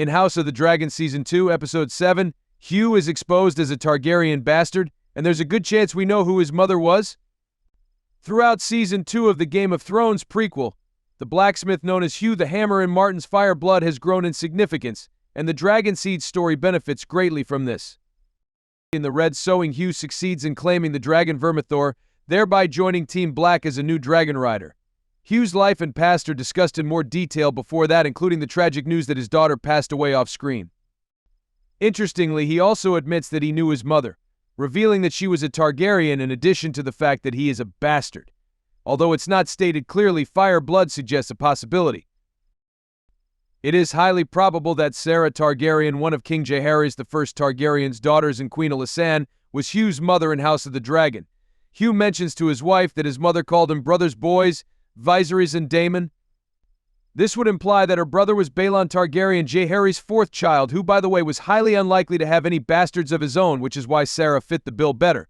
In House of the Dragon Season 2, Episode 7, Hugh is exposed as a Targaryen bastard, and there's a good chance we know who his mother was. Throughout Season 2 of the Game of Thrones prequel, the blacksmith known as Hugh the Hammer in Martin's Fire Blood has grown in significance, and the Dragon Seed story benefits greatly from this. In the Red Sowing, Hugh succeeds in claiming the dragon Vermithor, thereby joining Team Black as a new dragonrider. Hugh's life and past are discussed in more detail before that, including the tragic news that his daughter passed away off-screen. Interestingly, he also admits that he knew his mother, revealing that she was a Targaryen in addition to the fact that he is a bastard. Although it's not stated clearly, Fire Blood suggests a possibility. It is highly probable that Sarah Targaryen, one of King Jaehaerys the First Targaryen's daughters and Queen Allison, was Hugh's mother in House of the Dragon. Hugh mentions to his wife that his mother called him brothers boys, Viserys and Daemon. This would imply that her brother was Balon Targaryen, Jaehaerys' fourth child, who, by the way, was highly unlikely to have any bastards of his own, which is why Sarah fit the bill better.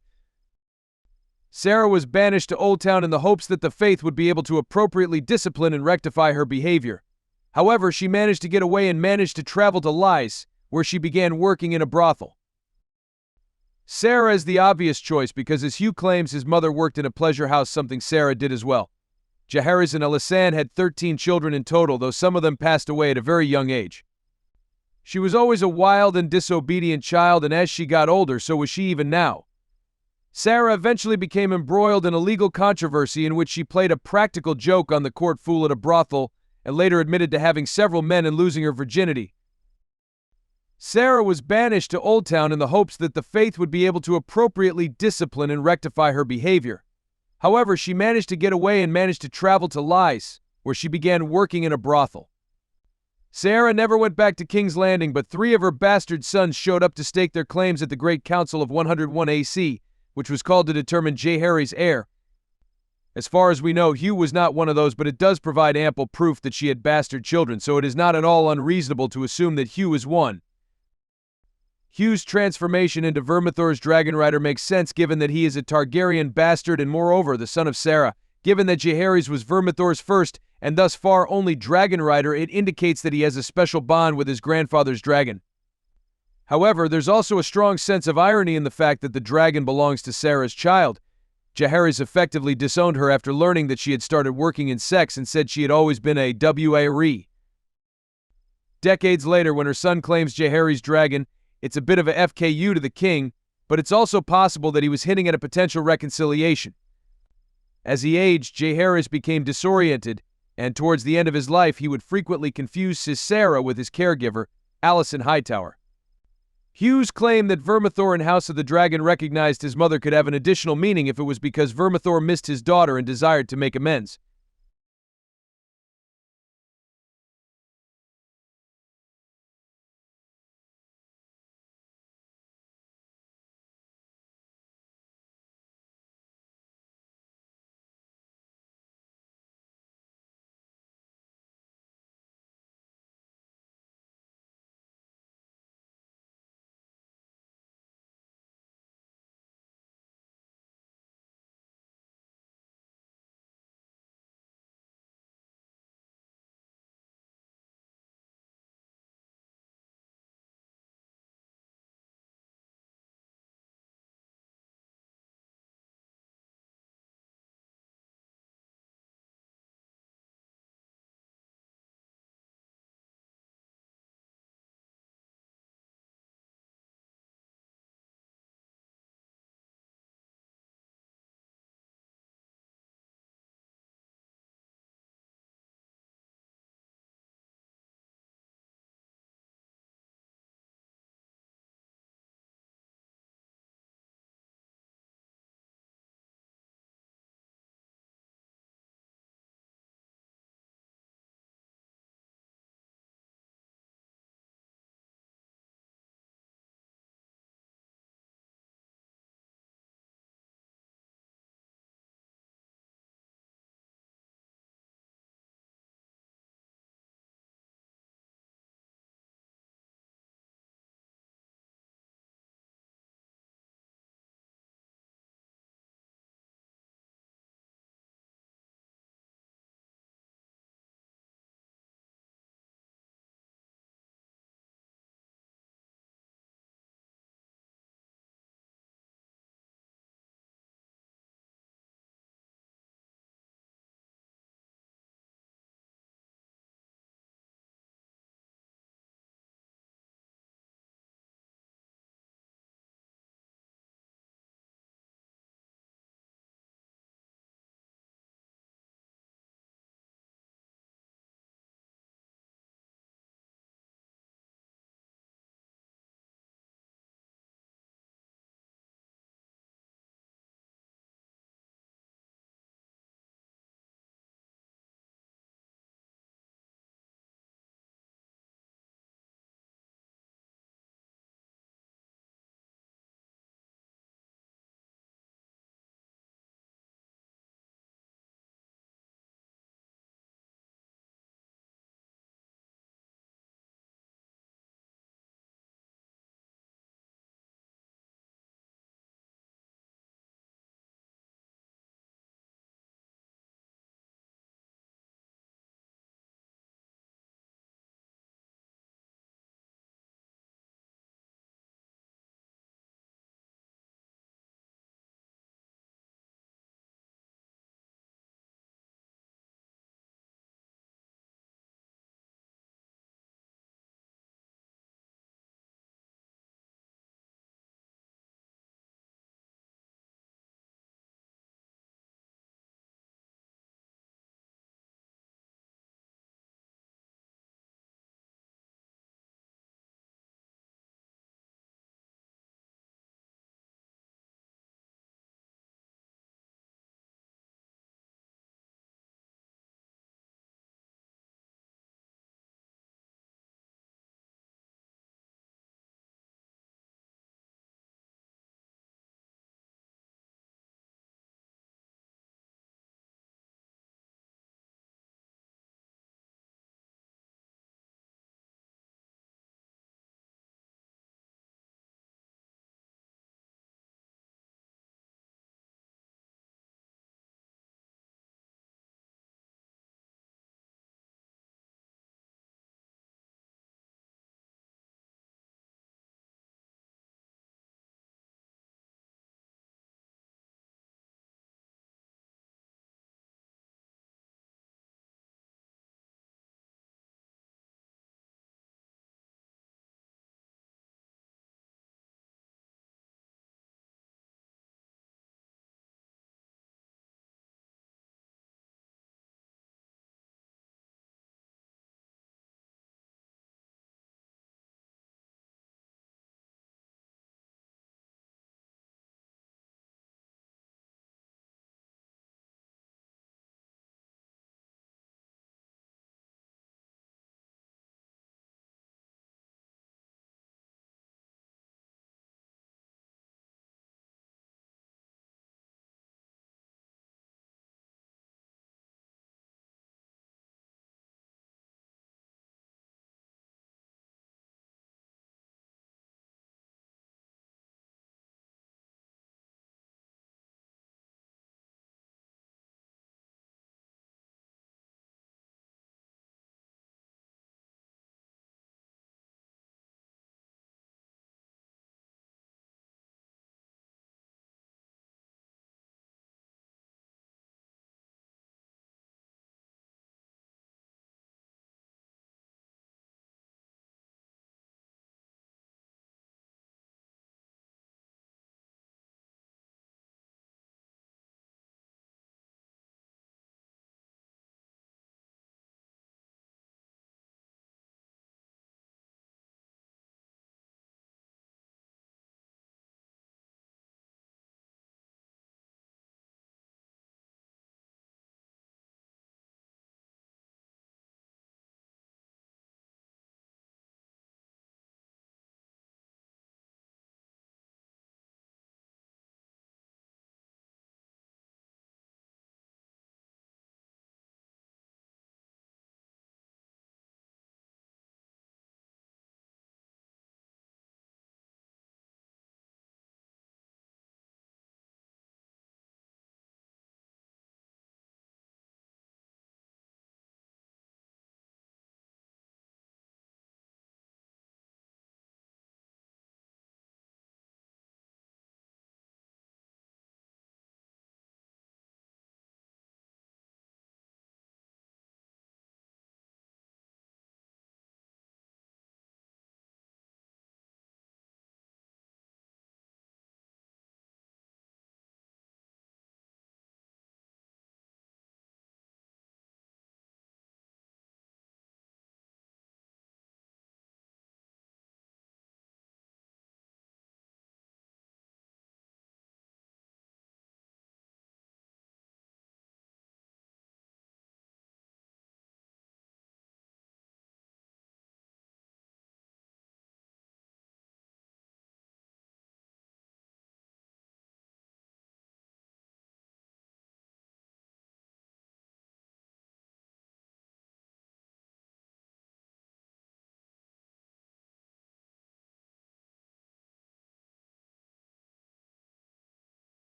Sarah was banished to Old Town in the hopes that the Faith would be able to appropriately discipline and rectify her behavior. However, she managed to get away and managed to travel to Lys, where she began working in a brothel. Sarah is the obvious choice because, as Hugh claims, his mother worked in a pleasure house, something Sarah did as well. Jaehaerys and Allison had 13 children in total, though some of them passed away at a very young age. She was always a wild and disobedient child, and as she got older, so was she even now. Sarah eventually became embroiled in a legal controversy in which she played a practical joke on the court fool at a brothel and later admitted to having several men and losing her virginity. Sarah was banished to Old Town in the hopes that the Faith would be able to appropriately discipline and rectify her behavior. However, she managed to get away and managed to travel to Lys, where she began working in a brothel. Sarah never went back to King's Landing, but 3 of her bastard sons showed up to stake their claims at the Great Council of 101 AC, which was called to determine Jaehaerys' heir. As far as we know, Hugh was not one of those, but it does provide ample proof that she had bastard children, so it is not at all unreasonable to assume that Hugh is one. Hugh's transformation into Vermithor's dragonrider makes sense given that he is a Targaryen bastard and moreover the son of Sarah. Given that Jaehaerys was Vermithor's first and thus far only dragonrider, it indicates that he has a special bond with his grandfather's dragon. However, there's also a strong sense of irony in the fact that the dragon belongs to Sarah's child. Jaehaerys effectively disowned her after learning that she had started working in sex and said she had always been a ware. Decades later, when her son claims Jaehaerys' dragon, it's a bit of a FKU to the king, but it's also possible that he was hinting at a potential reconciliation. As he aged, Jaehaerys became disoriented, and towards the end of his life he would frequently confuse his Sarah with his caregiver, Allison Hightower. Hughes claimed that Vermithor in House of the Dragon recognized his mother could have an additional meaning if it was because Vermithor missed his daughter and desired to make amends.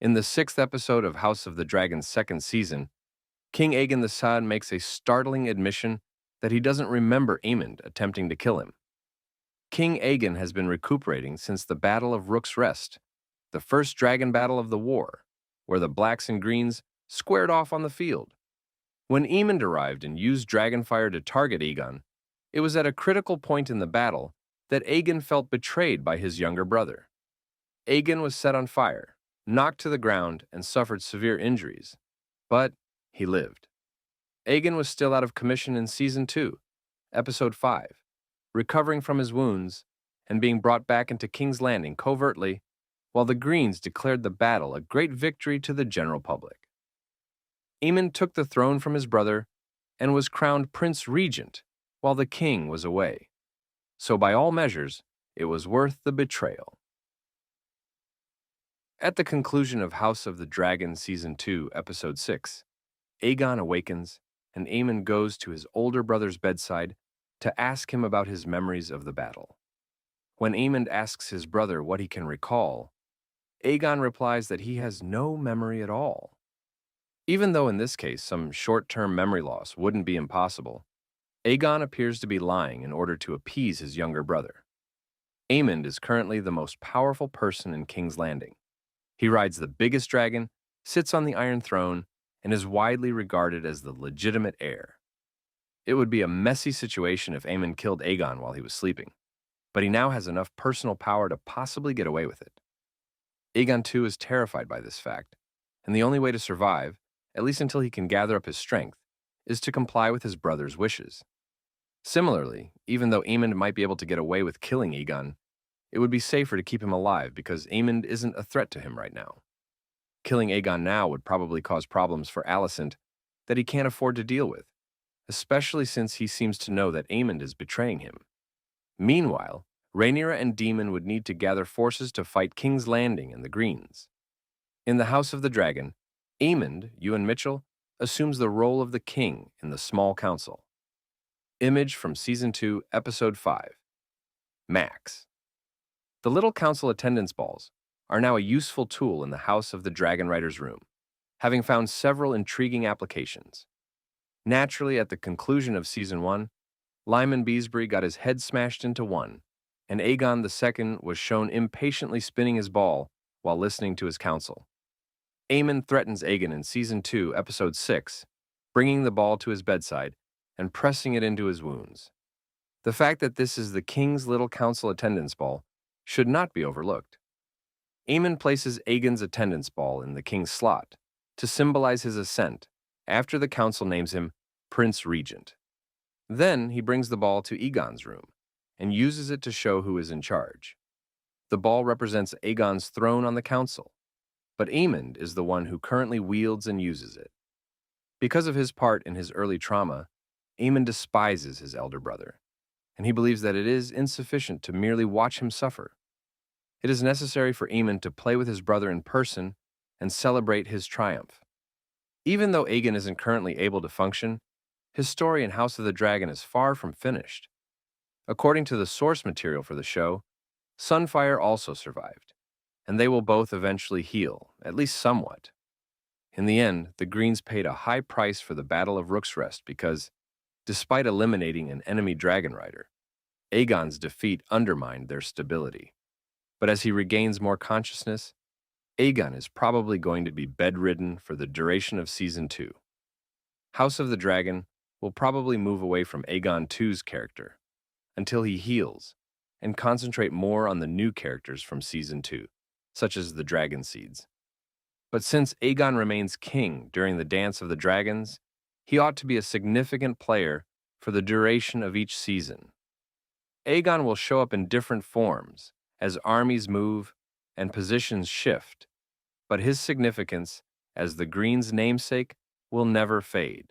In the sixth episode of House of the Dragon's second season, King Aegon the Sad makes a startling admission that he doesn't remember Aemond attempting to kill him. King Aegon has been recuperating since the Battle of Rook's Rest, the first dragon battle of the war, where the Blacks and Greens squared off on the field. When Aemond arrived and used dragonfire to target Aegon, it was at a critical point in the battle that Aegon felt betrayed by his younger brother. Aegon was set on fire, knocked to the ground, and suffered severe injuries, but he lived. Aegon was still out of commission in Season 2, Episode 5, recovering from his wounds and being brought back into King's Landing covertly, while the Greens declared the battle a great victory to the general public. Aemond took the throne from his brother and was crowned Prince Regent while the king was away. So by all measures, it was worth the betrayal. At the conclusion of House of the Dragon Season 2, Episode 6, Aegon awakens and Aemond goes to his older brother's bedside to ask him about his memories of the battle. When Aemond asks his brother what he can recall, Aegon replies that he has no memory at all. Even though in this case some short-term memory loss wouldn't be impossible, Aegon appears to be lying in order to appease his younger brother. Aemond is currently the most powerful person in King's Landing. He rides the biggest dragon, sits on the Iron Throne, and is widely regarded as the legitimate heir. It would be a messy situation if Aemond killed Aegon while he was sleeping, but he now has enough personal power to possibly get away with it. Aegon too is terrified by this fact, and the only way to survive, at least until he can gather up his strength, is to comply with his brother's wishes. Similarly, even though Aemond might be able to get away with killing Aegon, it would be safer to keep him alive because Aemond isn't a threat to him right now. Killing Aegon now would probably cause problems for Allison that he can't afford to deal with, especially since he seems to know that Aemond is betraying him. Meanwhile, Rhaenyra and Daemon would need to gather forces to fight King's Landing and the Greens. In the House of the Dragon, Aemond, Ewan Mitchell, assumes the role of the king in the small council. Image from Season 2, Episode 5. Max. The little council attendance balls are now a useful tool in the House of the Dragonrider's room, having found several intriguing applications. Naturally, at the conclusion of Season 1, Lyman Beesbury got his head smashed into one, and Aegon II was shown impatiently spinning his ball while listening to his counsel. Aemond threatens Aegon in Season 2, Episode 6, bringing the ball to his bedside and pressing it into his wounds. The fact that this is the king's little council attendance ball should not be overlooked. Aemond places Aegon's attendance ball in the king's slot to symbolize his ascent after the council names him Prince Regent. Then he brings the ball to Aegon's room and uses it to show who is in charge. The ball represents Aegon's throne on the council, but Aemond is the one who currently wields and uses it. Because of his part in his early trauma, Aemond despises his elder brother, and he believes that it is insufficient to merely watch him suffer. It is necessary for Aemond to play with his brother in person and celebrate his triumph. Even though Aegon isn't currently able to function, his story in House of the Dragon is far from finished. According to the source material for the show, Sunfire also survived, and they will both eventually heal, at least somewhat. In the end, the Greens paid a high price for the Battle of Rook's Rest because, despite eliminating an enemy dragonrider, Aegon's defeat undermined their stability. But as he regains more consciousness, Aegon is probably going to be bedridden for the duration of Season 2. House of the Dragon will probably move away from Aegon II's character until he heals and concentrate more on the new characters from Season 2, such as the Dragon Seeds. But since Aegon remains king during the Dance of the Dragons, he ought to be a significant player for the duration of each season. Aegon will show up in different forms as armies move and positions shift, but his significance as the Green's namesake will never fade.